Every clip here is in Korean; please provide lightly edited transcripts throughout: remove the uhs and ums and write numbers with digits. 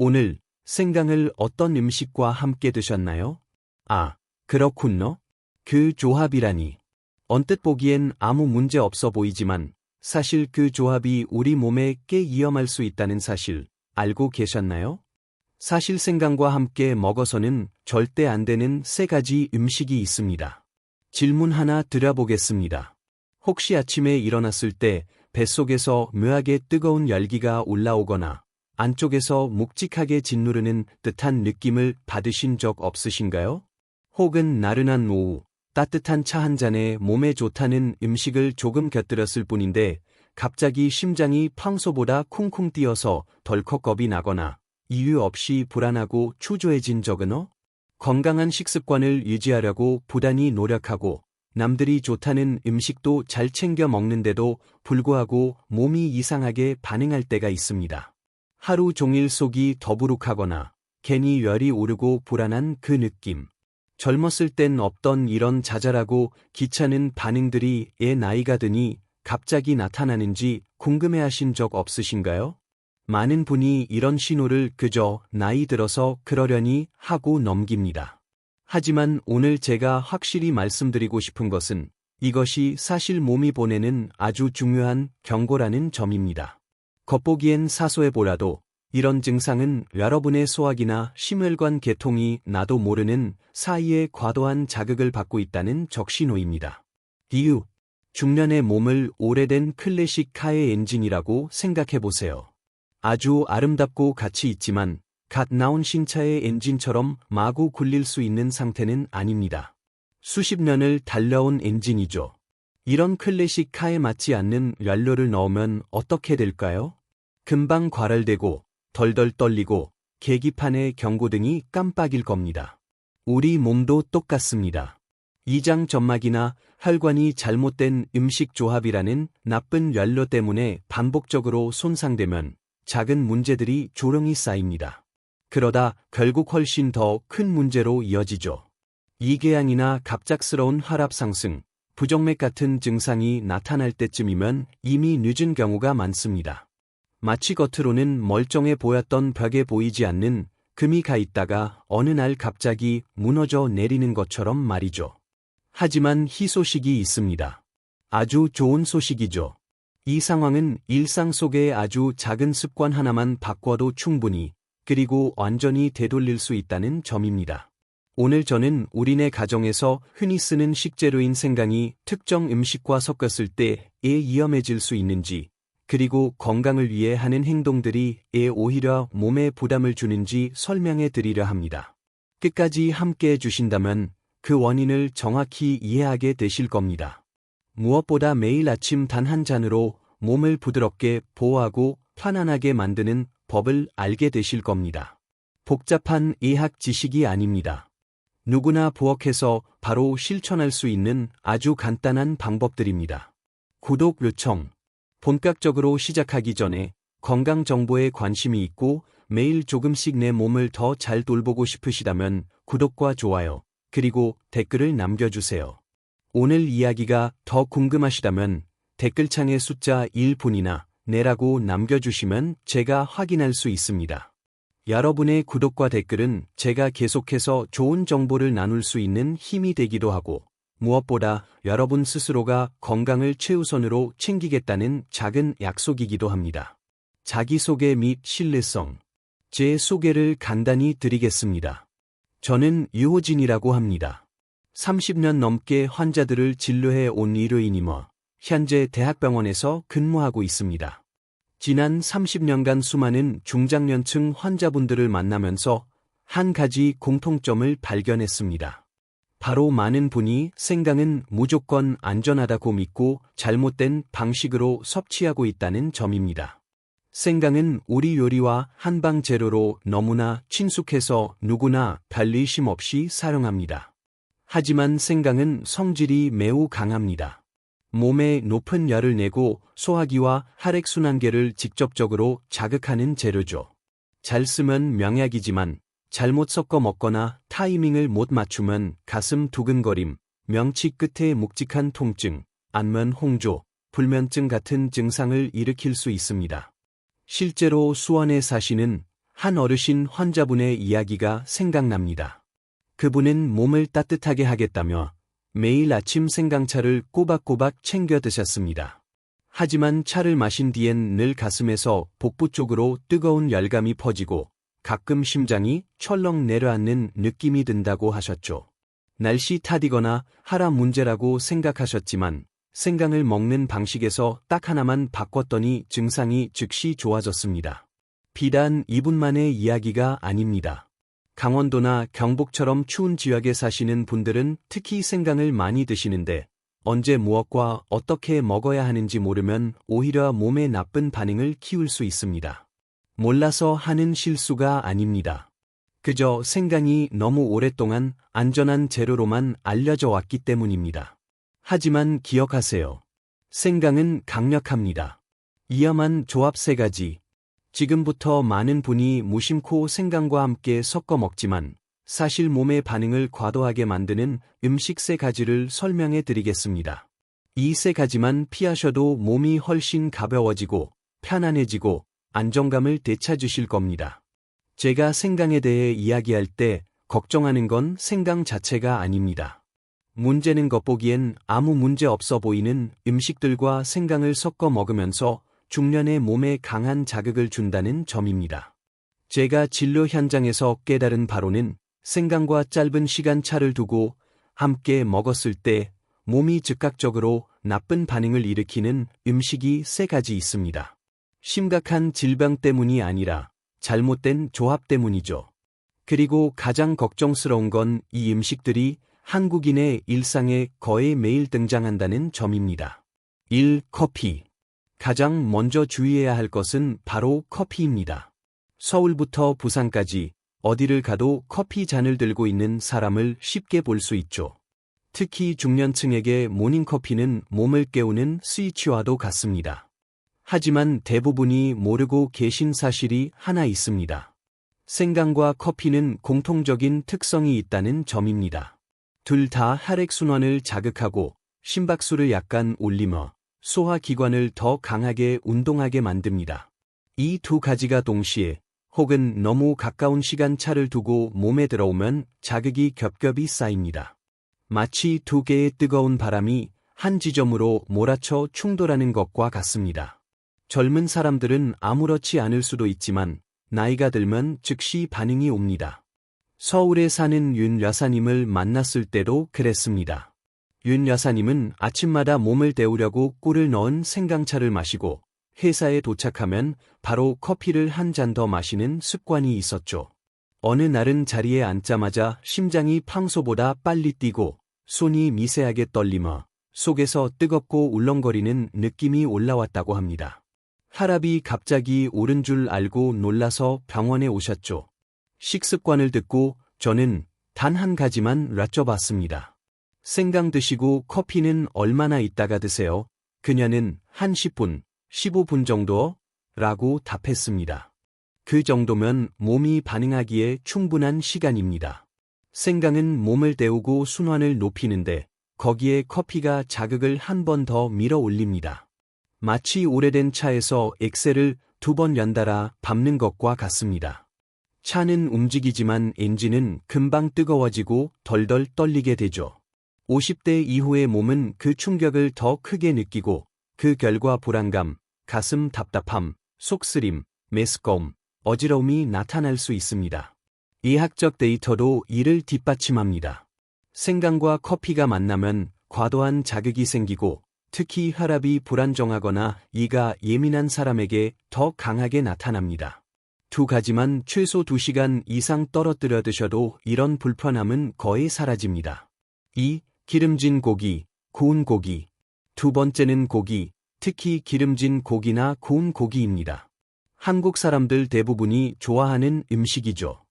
오늘 생강을 어떤 음식과 함께 드셨나요? 아, 그렇군요. 그 조합이라니. 언뜻 보기엔 아무 문제 없어 보이지만 사실 그 조합이 우리 몸에 꽤 위험할 수 있다는 사실 알고 계셨나요? 사실 생강과 함께 먹어서는 절대 안 되는 3가지 음식이 있습니다. 질문 하나 드려보겠습니다. 혹시 아침에 일어났을 때 뱃속에서 묘하게 뜨거운 열기가 올라오거나 안쪽에서 묵직하게 짓누르는 듯한 느낌을 받으신 적 없으신가요? 혹은 나른한 오후, 따뜻한 차 한 잔에 몸에 좋다는 음식을 조금 곁들였을 뿐인데 갑자기 심장이 평소보다 쿵쿵 뛰어서 덜컥 겁이 나거나 이유 없이 불안하고 초조해진 적은요? 건강한 식습관을 유지하려고 부단히 노력하고 남들이 좋다는 음식도 잘 챙겨 먹는데도 불구하고 몸이 이상하게 반응할 때가 있습니다. 하루 종일 속이 더부룩하거나 괜히 열이 오르고 불안한 그 느낌. 젊었을 땐 없던 이런 자잘하고 귀찮은 반응들이 나이가 드니 갑자기 나타나는지 궁금해하신 적 없으신가요? 많은 분이 이런 신호를 그저 나이 들어서 그러려니 하고 넘깁니다. 하지만 오늘 제가 확실히 말씀드리고 싶은 것은 이것이 사실 몸이 보내는 아주 중요한 경고라는 점입니다. 겉보기엔 사소해 보라도 이런 증상은 여러분의 소화기나 심혈관 계통이 나도 모르는 사이에 과도한 자극을 받고 있다는 적신호입니다. 이유, 중년의 몸을 오래된 클래식 카의 엔진이라고 생각해보세요. 아주 아름답고 가치 있지만 갓 나온 신차의 엔진처럼 마구 굴릴 수 있는 상태는 아닙니다. 수십 년을 달려온 엔진이죠. 이런 클래식 카에 맞지 않는 연료를 넣으면 어떻게 될까요? 금방 과랄되고 덜덜 떨리고 계기판의 경고등이 깜빡일 겁니다. 우리 몸도 똑같습니다. 이장 점막이나 혈관이 잘못된 음식 조합이라는 나쁜 연료 때문에 반복적으로 손상되면 작은 문제들이 조롱이 쌓입니다. 그러다 결국 훨씬 더 큰 문제로 이어지죠. 이궤양이나 갑작스러운 혈압 상승, 부정맥 같은 증상이 나타날 때쯤이면 이미 늦은 경우가 많습니다. 마치 겉으로는 멀쩡해 보였던 벽에 보이지 않는 금이 가 있다가 어느 날 갑자기 무너져 내리는 것처럼 말이죠. 하지만 희소식이 있습니다. 아주 좋은 소식이죠. 이 상황은 일상 속의 아주 작은 습관 하나만 바꿔도 충분히 그리고 완전히 되돌릴 수 있다는 점입니다. 오늘 저는 우리네 가정에서 흔히 쓰는 식재료인 생강이 특정 음식과 섞였을 때에 위험해질 수 있는지 그리고 건강을 위해 하는 행동들이 오히려 몸에 부담을 주는지 설명해 드리려 합니다. 끝까지 함께 해주신다면 그 원인을 정확히 이해하게 되실 겁니다. 무엇보다 매일 아침 단 한 잔으로 몸을 부드럽게 보호하고 편안하게 만드는 법을 알게 되실 겁니다. 복잡한 의학 지식이 아닙니다. 누구나 부엌에서 바로 실천할 수 있는 아주 간단한 방법들입니다. 구독 요청. 본격적으로 시작하기 전에 건강 정보에 관심이 있고 매일 조금씩 내 몸을 더 잘 돌보고 싶으시다면 구독과 좋아요, 그리고 댓글을 남겨주세요. 오늘 이야기가 더 궁금하시다면 댓글창에 숫자 1분이나 내라고 남겨주시면 제가 확인할 수 있습니다. 여러분의 구독과 댓글은 제가 계속해서 좋은 정보를 나눌 수 있는 힘이 되기도 하고 무엇보다 여러분 스스로가 건강을 최우선으로 챙기겠다는 작은 약속이기도 합니다. 자기소개 및 신뢰성. 제 소개를 간단히 드리겠습니다. 저는 유호진이라고 합니다. 30년 넘게 환자들을 진료해 온 의료인이며 현재 대학병원에서 근무하고 있습니다. 지난 30년간 수많은 중장년층 환자분들을 만나면서 한 가지 공통점을 발견했습니다. 바로 많은 분이 생강은 무조건 안전하다고 믿고 잘못된 방식으로 섭취하고 있다는 점입니다. 생강은 우리 요리와 한방 재료로 너무나 친숙해서 누구나 별 의심 없이 사용합니다. 하지만 생강은 성질이 매우 강합니다. 몸에 높은 열을 내고 소화기와 혈액순환계를 직접적으로 자극하는 재료죠. 잘 쓰면 명약이지만 잘못 섞어 먹거나 타이밍을 못 맞추면 가슴 두근거림, 명치 끝에 묵직한 통증, 안면 홍조, 불면증 같은 증상을 일으킬 수 있습니다. 실제로 수원에 사시는 한 어르신 환자분의 이야기가 생각납니다. 그분은 몸을 따뜻하게 하겠다며 매일 아침 생강차를 꼬박꼬박 챙겨 드셨습니다. 하지만 차를 마신 뒤엔 늘 가슴에서 복부 쪽으로 뜨거운 열감이 퍼지고 가끔 심장이 철렁 내려앉는 느낌이 든다고 하셨죠. 날씨 탓이거나 하라 문제라고 생각하셨지만 생강을 먹는 방식에서 딱 하나만 바꿨더니 증상이 즉시 좋아졌습니다. 비단 이분만의 이야기가 아닙니다. 강원도나 경북처럼 추운 지역에 사시는 분들은 특히 생강을 많이 드시는데 언제 무엇과 어떻게 먹어야 하는지 모르면 오히려 몸에 나쁜 반응을 키울 수 있습니다. 몰라서 하는 실수가 아닙니다. 그저 생강이 너무 오랫동안 안전한 재료로만 알려져 왔기 때문입니다. 하지만 기억하세요. 생강은 강력합니다. 위험한 조합 3가지. 지금부터 많은 분이 무심코 생강과 함께 섞어 먹지만 사실 몸의 반응을 과도하게 만드는 음식 3가지를 설명해 드리겠습니다. 이 3가지만 피하셔도 몸이 훨씬 가벼워지고 편안해지고 안정감을 되찾으실 겁니다. 제가 생강에 대해 이야기할 때 걱정하는 건 생강 자체가 아닙니다. 문제는 겉보기엔 아무 문제 없어 보이는 음식들과 생강을 섞어 먹으면서 중년의 몸에 강한 자극을 준다는 점입니다. 제가 진료 현장에서 깨달은 바로는 생강과 짧은 시간 차를 두고 함께 먹었을 때 몸이 즉각적으로 나쁜 반응을 일으키는 음식이 3가지 있습니다. 심각한 질병 때문이 아니라 잘못된 조합 때문이죠. 그리고 가장 걱정스러운 건 이 음식들이 한국인의 일상에 거의 매일 등장한다는 점입니다. 1. 커피. 가장 먼저 주의해야 할 것은 바로 커피입니다. 서울부터 부산까지 어디를 가도 커피 잔을 들고 있는 사람을 쉽게 볼 수 있죠. 특히 중년층에게 모닝커피는 몸을 깨우는 스위치와도 같습니다. 하지만 대부분이 모르고 계신 사실이 하나 있습니다. 생강과 커피는 공통적인 특성이 있다는 점입니다. 둘 다 혈액순환을 자극하고 심박수를 약간 올리며 소화기관을 더 강하게 운동하게 만듭니다. 이 2가지가 동시에 혹은 너무 가까운 시간 차를 두고 몸에 들어오면 자극이 겹겹이 쌓입니다. 마치 2개의 뜨거운 바람이 한 지점으로 몰아쳐 충돌하는 것과 같습니다. 젊은 사람들은 아무렇지 않을 수도 있지만 나이가 들면 즉시 반응이 옵니다. 서울에 사는 윤 여사님을 만났을 때도 그랬습니다. 윤 여사님은 아침마다 몸을 데우려고 꿀을 넣은 생강차를 마시고 회사에 도착하면 바로 커피를 한 잔 더 마시는 습관이 있었죠. 어느 날은 자리에 앉자마자 심장이 평소보다 빨리 뛰고 손이 미세하게 떨리며 속에서 뜨겁고 울렁거리는 느낌이 올라왔다고 합니다. 혈압이 갑자기 오른 줄 알고 놀라서 병원에 오셨죠. 식습관을 듣고 저는 단 한 가지만 여쭤봤습니다. 생강 드시고 커피는 얼마나 있다가 드세요? 그녀는 한 10분, 15분 정도? 라고 답했습니다. 그 정도면 몸이 반응하기에 충분한 시간입니다. 생강은 몸을 데우고 순환을 높이는데 거기에 커피가 자극을 한 번 더 밀어 올립니다. 마치 오래된 차에서 엑셀을 2번 연달아 밟는 것과 같습니다. 차는 움직이지만 엔진은 금방 뜨거워지고 덜덜 떨리게 되죠. 50대 이후의 몸은 그 충격을 더 크게 느끼고 그 결과 불안감, 가슴 답답함, 속쓰림, 메스꺼움, 어지러움이 나타날 수 있습니다. 의학적 데이터도 이를 뒷받침합니다. 생강과 커피가 만나면 과도한 자극이 생기고 특히 혈압이 불안정하거나 이가 예민한 사람에게 더 강하게 나타납니다. 2가지만 최소 2시간 이상 떨어뜨려 드셔도 이런 불편함은 거의 사라집니다. 2. 기름진 고기, 구운 고기. 2번째는 고기, 특히 기름진 고기나 구운 고기입니다. 한국 사람들 대부분이 좋아하는 음식이죠.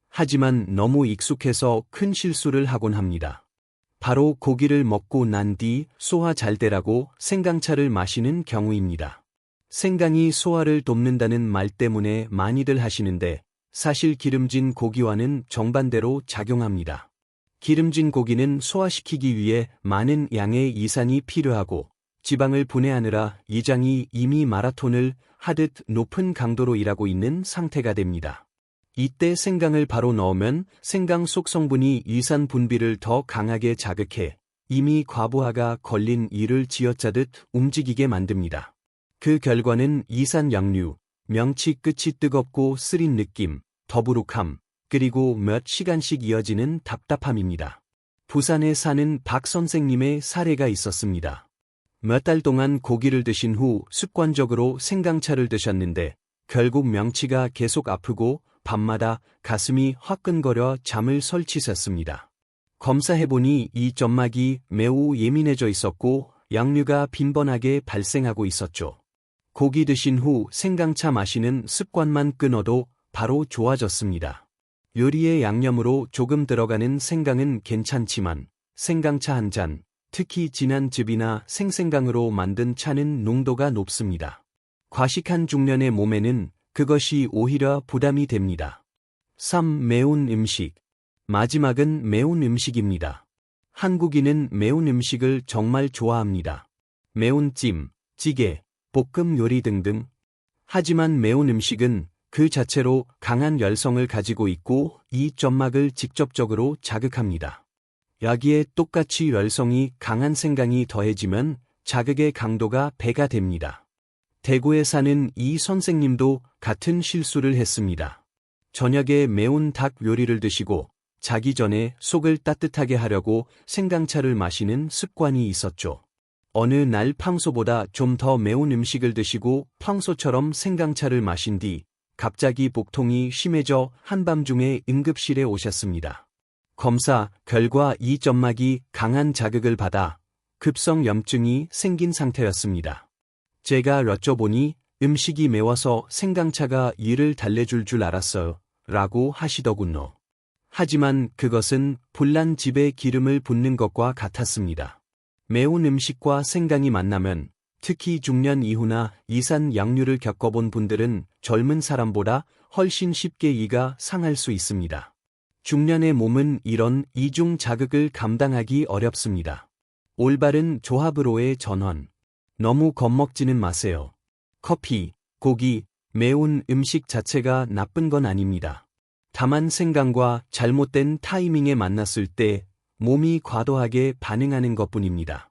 하지만 너무 익숙해서 큰 실수를 하곤 합니다. 바로 고기를 먹고 난 뒤 소화 잘 되라고 생강차를 마시는 경우입니다. 생강이 소화를 돕는다는 말 때문에 많이들 하시는데 사실 기름진 고기와는 정반대로 작용합니다. 기름진 고기는 소화시키기 위해 많은 양의 이산이 필요하고 지방을 분해하느라 위장이 이미 마라톤을 하듯 높은 강도로 일하고 있는 상태가 됩니다. 이때 생강을 바로 넣으면 생강 속 성분이 위산 분비를 더 강하게 자극해 이미 과부하가 걸린 이를 쥐어짜듯 움직이게 만듭니다. 그 결과는 이산 역류, 명치 끝이 뜨겁고 쓰린 느낌, 더부룩함, 그리고 몇 시간씩 이어지는 답답함입니다. 부산에 사는 박 선생님의 사례가 있었습니다. 몇 달 동안 고기를 드신 후 습관적으로 생강차를 드셨는데 결국 명치가 계속 아프고 밤마다 가슴이 화끈거려 잠을 설치셨습니다. 검사해보니 이 점막이 매우 예민해져 있었고 역류가 빈번하게 발생하고 있었죠. 고기 드신 후 생강차 마시는 습관만 끊어도 바로 좋아졌습니다. 요리에 양념으로 조금 들어가는 생강은 괜찮지만 생강차 한 잔, 특히 진한 즙이나 생생강으로 만든 차는 농도가 높습니다. 과식한 중년의 몸에는 그것이 오히려 부담이 됩니다. 3. 매운 음식. 마지막은 매운 음식입니다. 한국인은 매운 음식을 정말 좋아합니다. 매운 찜, 찌개, 볶음 요리 등등. 하지만 매운 음식은 그 자체로 강한 열성을 가지고 있고 이 점막을 직접적으로 자극합니다. 여기에 똑같이 열성이 강한 생강이 더해지면 자극의 강도가 배가 됩니다. 대구에 사는 이 선생님도 같은 실수를 했습니다. 저녁에 매운 닭 요리를 드시고 자기 전에 속을 따뜻하게 하려고 생강차를 마시는 습관이 있었죠. 어느 날 평소보다 좀 더 매운 음식을 드시고 평소처럼 생강차를 마신 뒤 갑자기 복통이 심해져 한밤중에 응급실에 오셨습니다. 검사 결과 이 점막이 강한 자극을 받아 급성 염증이 생긴 상태였습니다. 제가 여쭤보니 음식이 매워서 생강차가 이를 달래줄 줄 알았어요. 라고 하시더군요. 하지만 그것은 불난 집에 기름을 붓는 것과 같았습니다. 매운 음식과 생강이 만나면 특히 중년 이후나 이산 역류를 겪어본 분들은 젊은 사람보다 훨씬 쉽게 이가 상할 수 있습니다. 중년의 몸은 이런 이중 자극을 감당하기 어렵습니다. 올바른 조합으로의 전환. 너무 겁먹지는 마세요. 커피, 고기, 매운 음식 자체가 나쁜 건 아닙니다. 다만 생강과 잘못된 타이밍에 만났을 때 몸이 과도하게 반응하는 것뿐입니다.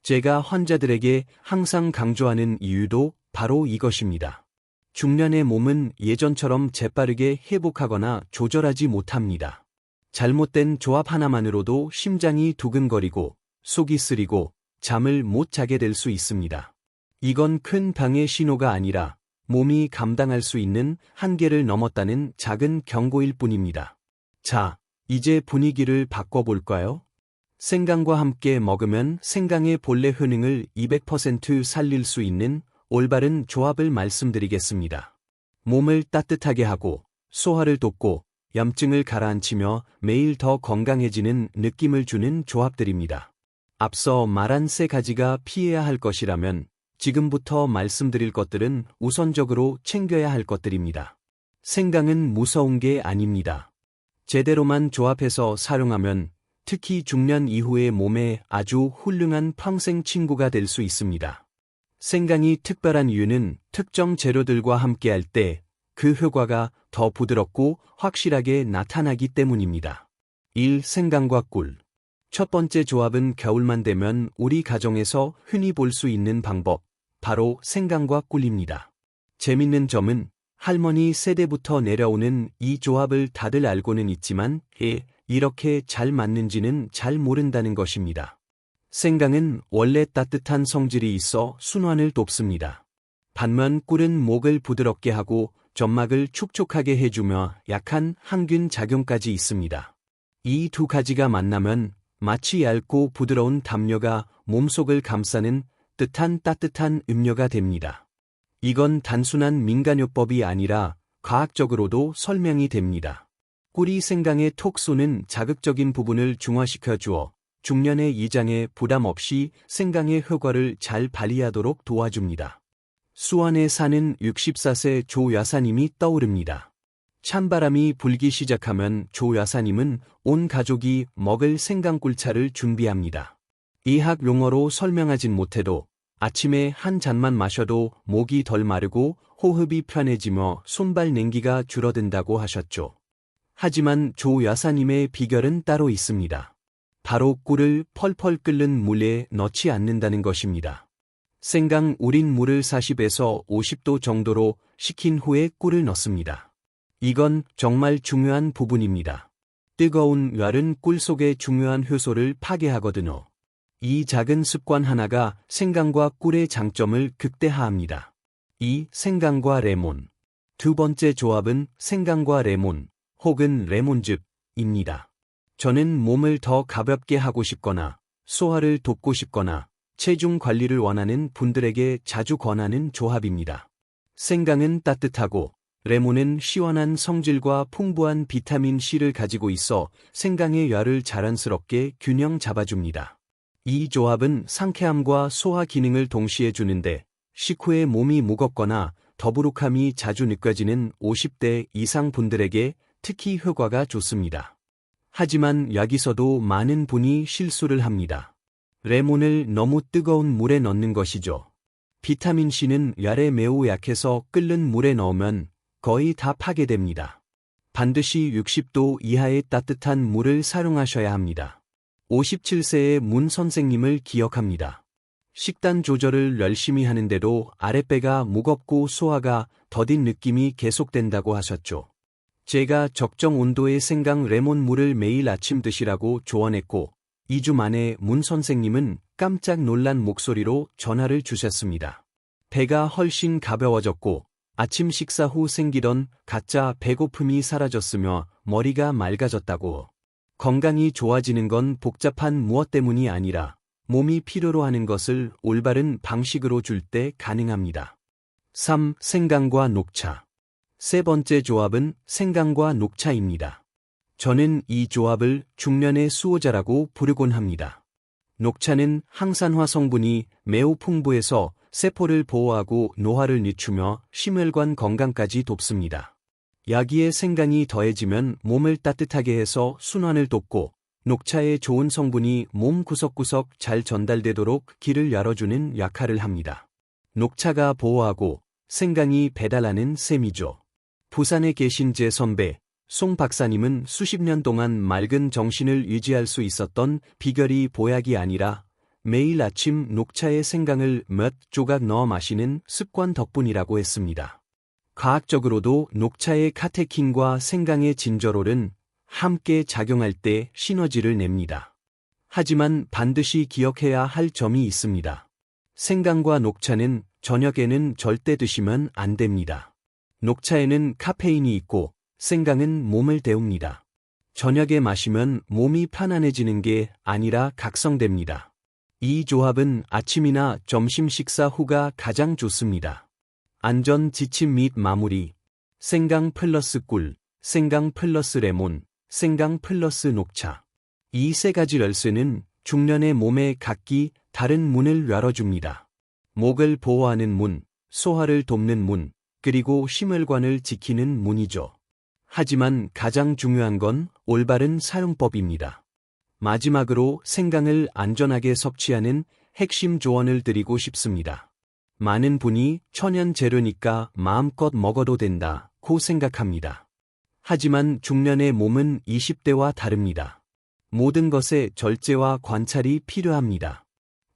제가 환자들에게 항상 강조하는 이유도 바로 이것입니다. 중년의 몸은 예전처럼 재빠르게 회복하거나 조절하지 못합니다. 잘못된 조합 하나만으로도 심장이 두근거리고 속이 쓰리고 잠을 못 자게 될 수 있습니다. 이건 큰 방해 신호가 아니라 몸이 감당할 수 있는 한계를 넘었다는 작은 경고일 뿐입니다. 자, 이제 분위기를 바꿔볼까요? 생강과 함께 먹으면 생강의 본래 효능을 200% 살릴 수 있는 올바른 조합을 말씀드리겠습니다. 몸을 따뜻하게 하고 소화를 돕고 염증을 가라앉히며 매일 더 건강해지는 느낌을 주는 조합들입니다. 앞서 말한 세 가지가 피해야 할 것이라면 지금부터 말씀드릴 것들은 우선적으로 챙겨야 할 것들입니다. 생강은 무서운 게 아닙니다. 제대로만 조합해서 사용하면 특히 중년 이후의 몸에 아주 훌륭한 평생 친구가 될 수 있습니다. 생강이 특별한 이유는 특정 재료들과 함께할 때 그 효과가 더 부드럽고 확실하게 나타나기 때문입니다. 1. 생강과 꿀. 첫 번째 조합은 겨울만 되면 우리 가정에서 흔히 볼 수 있는 방법, 바로 생강과 꿀입니다. 재밌는 점은 할머니 세대부터 내려오는 이 조합을 다들 알고는 있지만 이렇게 잘 맞는지는 잘 모른다는 것입니다. 생강은 원래 따뜻한 성질이 있어 순환을 돕습니다. 반면 꿀은 목을 부드럽게 하고 점막을 촉촉하게 해주며 약한 항균 작용까지 있습니다. 이 두 가지가 만나면 마치 얇고 부드러운 담요가 몸속을 감싸는 듯한 따뜻한 음료가 됩니다. 이건 단순한 민간요법이 아니라 과학적으로도 설명이 됩니다. 꿀이 생강에 톡 쏘는 자극적인 부분을 중화시켜 주어 중년의 이장에 부담 없이 생강의 효과를 잘 발휘하도록 도와줍니다. 수원에 사는 64세 조 여사님이 떠오릅니다. 찬바람이 불기 시작하면 조 여사님은 온 가족이 먹을 생강꿀차를 준비합니다. 의학 용어로 설명하진 못해도 아침에 한 잔만 마셔도 목이 덜 마르고 호흡이 편해지며 손발 냉기가 줄어든다고 하셨죠. 하지만 조 여사님의 비결은 따로 있습니다. 바로 꿀을 펄펄 끓는 물에 넣지 않는다는 것입니다. 생강 우린 물을 40에서 50도 정도로 식힌 후에 꿀을 넣습니다. 이건 정말 중요한 부분입니다. 뜨거운 열은 꿀 속의 중요한 효소를 파괴하거든요. 이 작은 습관 하나가 생강과 꿀의 장점을 극대화합니다. 2. 생강과 레몬. 두 번째 조합은 생강과 레몬, 혹은 레몬즙입니다. 저는 몸을 더 가볍게 하고 싶거나, 소화를 돕고 싶거나, 체중 관리를 원하는 분들에게 자주 권하는 조합입니다. 생강은 따뜻하고, 레몬은 시원한 성질과 풍부한 비타민 C를 가지고 있어 생강의 열을 자연스럽게 균형 잡아줍니다. 이 조합은 상쾌함과 소화 기능을 동시에 주는데 식후에 몸이 무겁거나 더부룩함이 자주 느껴지는 50대 이상 분들에게 특히 효과가 좋습니다. 하지만 여기서도 많은 분이 실수를 합니다. 레몬을 너무 뜨거운 물에 넣는 것이죠. 비타민C는 열에 매우 약해서 끓는 물에 넣으면 거의 다 파괴됩니다. 반드시 60도 이하의 따뜻한 물을 사용하셔야 합니다. 57세의 문 선생님을 기억합니다. 식단 조절을 열심히 하는데도 아랫배가 무겁고 소화가 더딘 느낌이 계속된다고 하셨죠. 제가 적정 온도의 생강 레몬 물을 매일 아침 드시라고 조언했고 2주 만에 문 선생님은 깜짝 놀란 목소리로 전화를 주셨습니다. 배가 훨씬 가벼워졌고 아침 식사 후 생기던 가짜 배고픔이 사라졌으며 머리가 맑아졌다고. 건강이 좋아지는 건 복잡한 무엇 때문이 아니라 몸이 필요로 하는 것을 올바른 방식으로 줄 때 가능합니다. 3. 생강과 녹차. 세 번째 조합은 생강과 녹차입니다. 저는 이 조합을 중년의 수호자라고 부르곤 합니다. 녹차는 항산화 성분이 매우 풍부해서 세포를 보호하고 노화를 늦추며 심혈관 건강까지 돕습니다. 여기에 생강이 더해지면 몸을 따뜻하게 해서 순환을 돕고 녹차의 좋은 성분이 몸 구석구석 잘 전달되도록 길을 열어주는 역할을 합니다. 녹차가 보호하고 생강이 배달하는 셈이죠. 부산에 계신 제 선배 송 박사님은 수십 년 동안 맑은 정신을 유지할 수 있었던 비결이 보약이 아니라 매일 아침 녹차에 생강을 몇 조각 넣어 마시는 습관 덕분이라고 했습니다. 과학적으로도 녹차의 카테킨과 생강의 진저롤은 함께 작용할 때 시너지를 냅니다. 하지만 반드시 기억해야 할 점이 있습니다. 생강과 녹차는 저녁에는 절대 드시면 안 됩니다. 녹차에는 카페인이 있고 생강은 몸을 데웁니다. 저녁에 마시면 몸이 편안해지는 게 아니라 각성됩니다. 이 조합은 아침이나 점심 식사 후가 가장 좋습니다. 안전 지침 및 마무리. 생강 플러스 꿀, 생강 플러스 레몬, 생강 플러스 녹차. 이 세 가지 열쇠는 중년의 몸에 각기 다른 문을 열어줍니다. 목을 보호하는 문, 소화를 돕는 문, 그리고 심혈관을 지키는 문이죠. 하지만 가장 중요한 건 올바른 사용법입니다. 마지막으로 생강을 안전하게 섭취하는 핵심 조언을 드리고 싶습니다. 많은 분이 천연 재료니까 마음껏 먹어도 된다고 생각합니다. 하지만 중년의 몸은 20대와 다릅니다. 모든 것에 절제와 관찰이 필요합니다.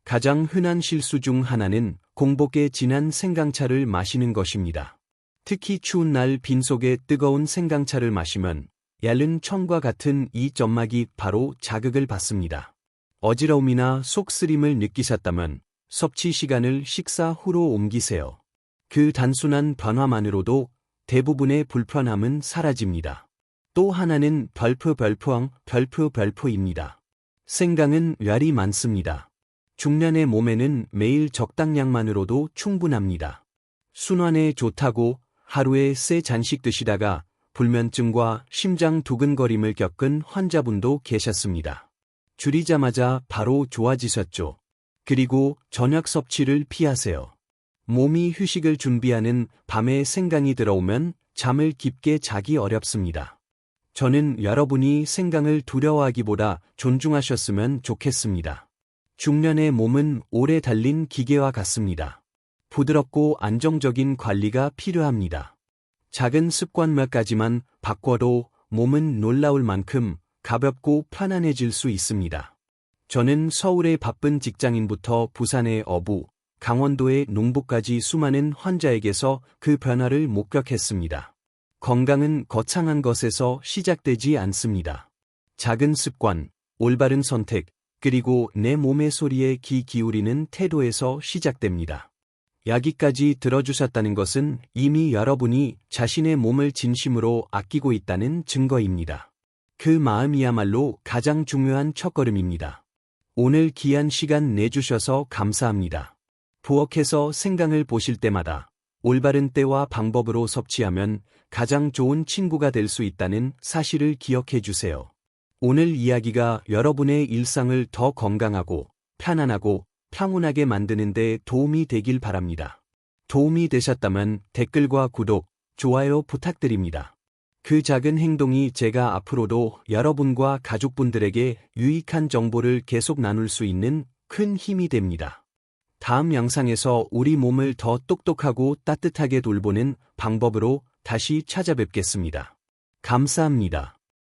가장 흔한 실수 중 하나는 공복에 진한 생강차를 마시는 것입니다. 특히 추운 날 빈속에 뜨거운 생강차를 마시면 얇은 천과 같은 이 점막이 바로 자극을 받습니다. 어지러움이나 속쓰림을 느끼셨다면 섭취 시간을 식사 후로 옮기세요. 그 단순한 변화만으로도 대부분의 불편함은 사라집니다. 또 하나는 별표입니다. 생강은 열이 많습니다. 중년의 몸에는 매일 적당량만으로도 충분합니다. 순환에 좋다고 하루에 3잔씩 드시다가 불면증과 심장 두근거림을 겪은 환자분도 계셨습니다. 줄이자마자 바로 좋아지셨죠. 그리고 저녁 섭취를 피하세요. 몸이 휴식을 준비하는 밤에 생강이 들어오면 잠을 깊게 자기 어렵습니다. 저는 여러분이 생강을 두려워하기보다 존중하셨으면 좋겠습니다. 중년의 몸은 오래 달린 기계와 같습니다. 부드럽고 안정적인 관리가 필요합니다. 작은 습관 몇 가지만 바꿔도 몸은 놀라울 만큼 가볍고 편안해질 수 있습니다. 저는 서울의 바쁜 직장인부터 부산의 어부, 강원도의 농부까지 수많은 환자에게서 그 변화를 목격했습니다. 건강은 거창한 것에서 시작되지 않습니다. 작은 습관, 올바른 선택, 그리고 내 몸의 소리에 귀 기울이는 태도에서 시작됩니다. 여기까지 들어주셨다는 것은 이미 여러분이 자신의 몸을 진심으로 아끼고 있다는 증거입니다. 그 마음이야말로 가장 중요한 첫걸음입니다. 오늘 귀한 시간 내주셔서 감사합니다. 부엌에서 생강을 보실 때마다 올바른 때와 방법으로 섭취하면 가장 좋은 친구가 될 수 있다는 사실을 기억해 주세요. 오늘 이야기가 여러분의 일상을 더 건강하고 편안하고 평온하게 만드는 데 도움이 되길 바랍니다. 도움이 되셨다면 댓글과 구독, 좋아요 부탁드립니다. 그 작은 행동이 제가 앞으로도 여러분과 가족분들에게 유익한 정보를 계속 나눌 수 있는 큰 힘이 됩니다. 다음 영상에서 우리 몸을 더 똑똑하고 따뜻하게 돌보는 방법으로 다시 찾아뵙겠습니다. 감사합니다.